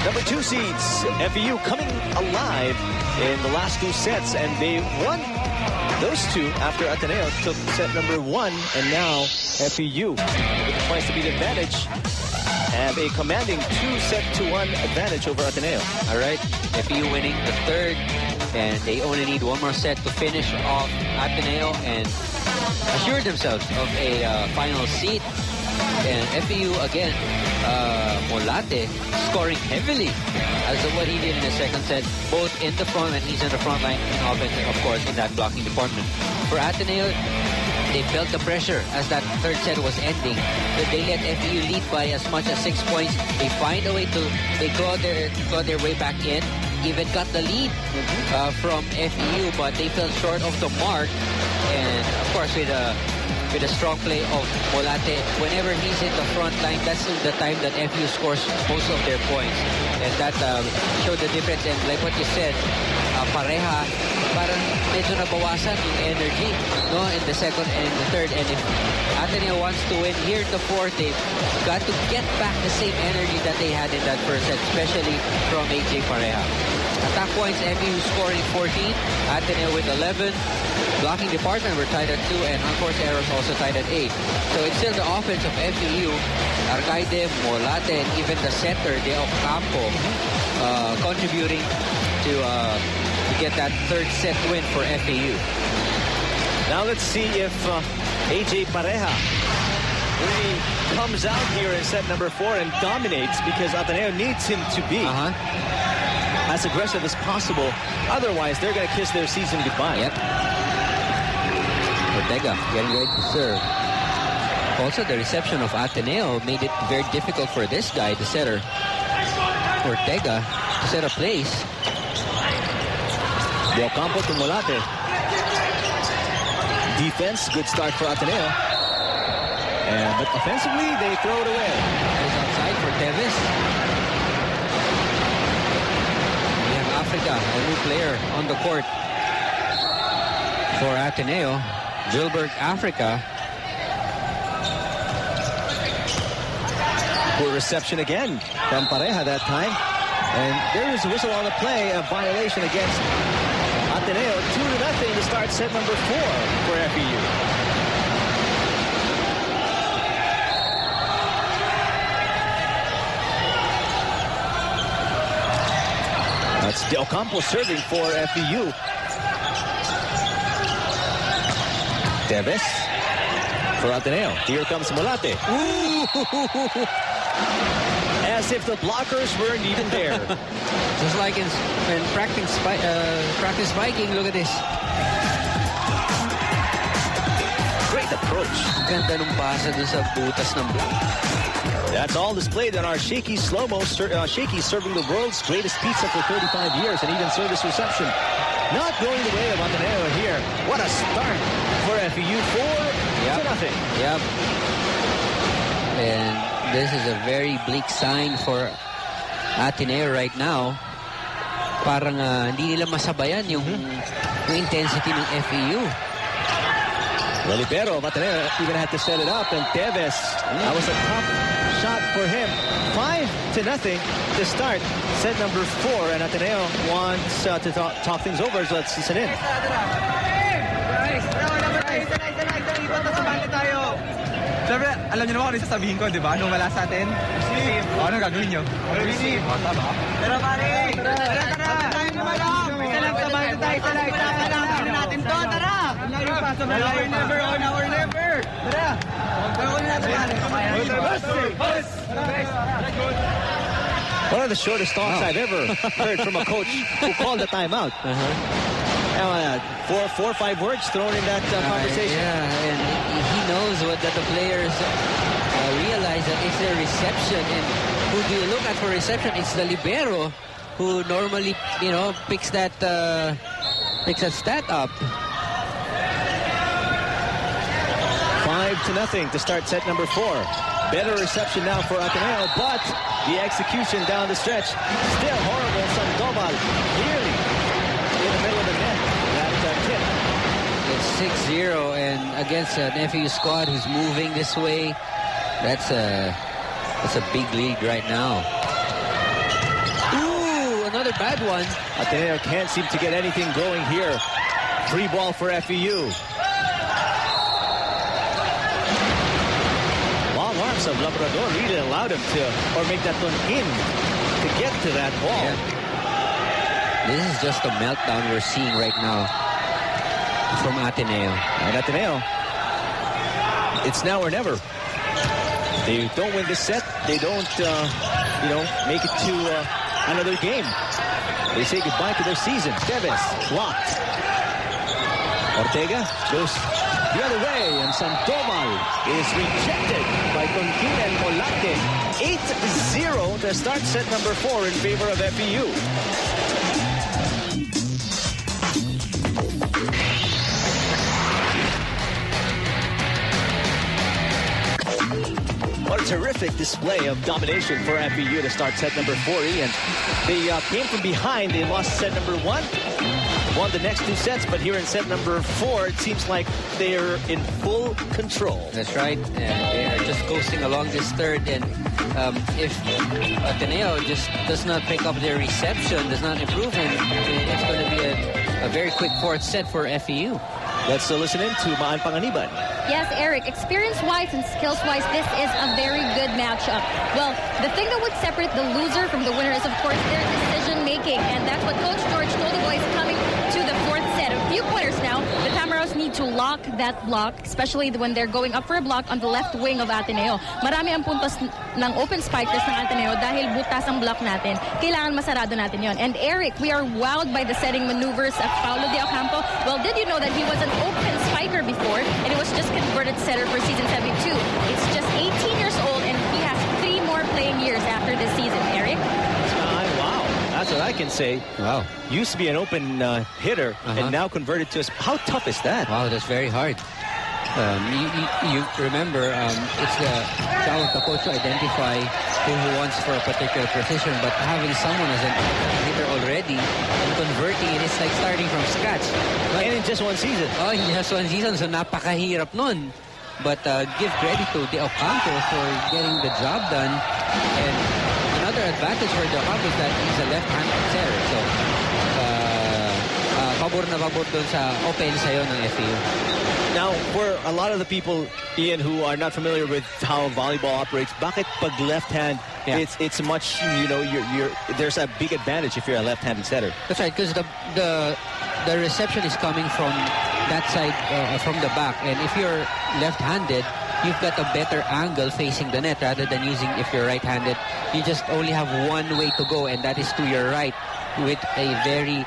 Number 2 seeds, FEU coming alive in the last 2 sets, and they won those 2 after Ateneo took set number 1, and now FEU with a twice to beat advantage have a commanding 2-set-to-1 advantage over Ateneo. All right, FEU winning the third, and they only need one more set to finish off Ateneo and assure themselves of a final seat. And FEU again, Molate scoring heavily as of what he did in the second set, both in the front, and he's in the front line in offense, of course, in that blocking department. For Ateneo, they felt the pressure as that third set was ending. But they let FEU lead by as much as 6 points. They find a way to, they claw their way back in. Even got the lead from FEU, but they fell short of the mark. And of course, with a strong play of Molate, whenever he's in the front line, that's the time that FEU scores most of their points. And that showed the difference. And like what you said, pareha, parang medyo nabawasan yung energy, no, in the second and the third. And if Ateneo wants to win here in the fourth, they've got to get back the same energy that they had in that first set, especially from AJ Pareha. Attack points, FEU scoring 14, Ateneo with 11. Blocking department, we're tied at 2, and unforced errors also tied at 8. So it's still the offense of FEU, Arcaide, Molate, and even the setter, De Ocampo, contributing to get that third set win for FEU. Now let's see if AJ Pareha really comes out here in set number 4 and dominates, because Ateneo needs him to be as aggressive as possible. Otherwise, they're going to kiss their season goodbye. Yep. Ortega getting ready to serve. Also, the reception of Ateneo made it very difficult for this guy, the setter, Ortega, to set a place. De Ocampo to Molate. Defense, good start for Ateneo. But offensively, they throw it away. Goes outside for Tevis. We have Africa, a new player on the court for Ateneo. Gilbert Africa. Poor reception again from Pareha that time. And there is a whistle on the play, a violation against Ateneo. 2-0 to start set number 4 for FEU. That's De Ocampo serving for FEU. Teves for Ateneo. Here comes Molate. Ooh! As if the blockers weren't even there. Just like in practice spiking, look at this. Great approach. Ganda nung pasa dun sa butas ng block. That's all displayed on our Shaky Slow-Mo. Shaky serving the world's greatest pizza for 35 years and even service reception. Not going the way of Ateneo here. What a start for FEU. 4-0. Yep. And this is a very bleak sign for Ateneo right now. Parang hindi nila masabayan yung intensity ng FEU. Well, Libero of Ateneo even had to set it up, and Teves, that was a tough shot for him. 5-0 to start set number 4, and Ateneo wants to talk things over, so let's listen in. Siyempre, alam niyo naman kung ano sasabihin ko, di ba? Nung wala sa atin. Receive. O, ano gagawin niyo? Receive. O, tama. Tara, pare! Tara! Tayo naman lang! Isa lang, sabahin tayo. Tara natin to, tara! Our never, on our never! Tara! Gawin natin, One of the shortest talks I've ever heard from a coach who called a timeout. 4 or 5 words thrown in that conversation. Yeah, and he knows what that the players realize that it's their reception. And who do you look at for reception? It's the libero who normally, picks that stat up. 5-0 to start set number 4. Better reception now for Ateneo, but the execution down the stretch still horrible. Sandoval nearly in the middle of the net. That tip. It's 6-0, and against an FEU squad who's moving this way, that's a big lead right now. another bad one. Ateneo can't seem to get anything going here. Free ball for FEU. Long arms of Labrador really allowed him to, or make that one in to get to that ball. Yeah. This is just a meltdown we're seeing right now from Ateneo. And Ateneo, it's now or never. They don't win this set. They don't, make it to another game. They say goodbye to their season. Teves blocked. Ortega goes the other way, and Sandoval is rejected by Tonkin and Molate. 8-0 to start set number 4 in favor of FEU. What a terrific display of domination for FEU to start set number 4, Ian. They came from behind. They lost set number 1. Won the next 2 sets, but here in set number 4, it seems like they're in full control. That's right. They are just coasting along this third, and if Ateneo just does not pick up their reception, does not improve, and it's going to be a very quick 4th set for FEU. Let's listen in to Maan Panganiban. Yes, Eric, experience-wise and skills-wise, this is a very good matchup. Well, the thing that would separate the loser from the winner is, of course, their decision-making, and that's what Coach George told the boys coming to the 4th set. A few pointers now. The Tamaraws need to lock that block, especially when they're going up for a block on the left wing of Ateneo. Marami ang puntos ng open spikers ng Ateneo dahil butas ang block natin. Kailangan masarado natin yon. And Eric, we are wowed by the setting maneuvers of Paulo de Ocampo. Well, did you know that he was an open spiker before, and he was just converted setter for season 72. It's just 18 years old, and he has 3 more playing years after this season. Eric? Wow, that's what I can say. Wow. Used to be an open hitter, and now converted to a... How tough is that? Wow, that's very hard. You remember, it's the job of the coach to identify who wants for a particular position, but having someone as a hitter already and converting it is like starting from scratch. But, and in just 1 season. Oh, in just 1 season, so napakahirap nun. But give credit to De Ocampo for getting the job done. And another advantage for De Ocampo is that he's a left-handed setter. So, pabor na pabor dun sa offense yun ng FEU. Now, for a lot of the people, Ian, who are not familiar with how volleyball operates, bakit pag left hand, it's much, there's a big advantage if you're a left-handed setter. That's right, because the reception is coming from that side, from the back. And if you're left-handed, you've got a better angle facing the net rather than using, if you're right-handed, you just only have one way to go, and that is to your right with a very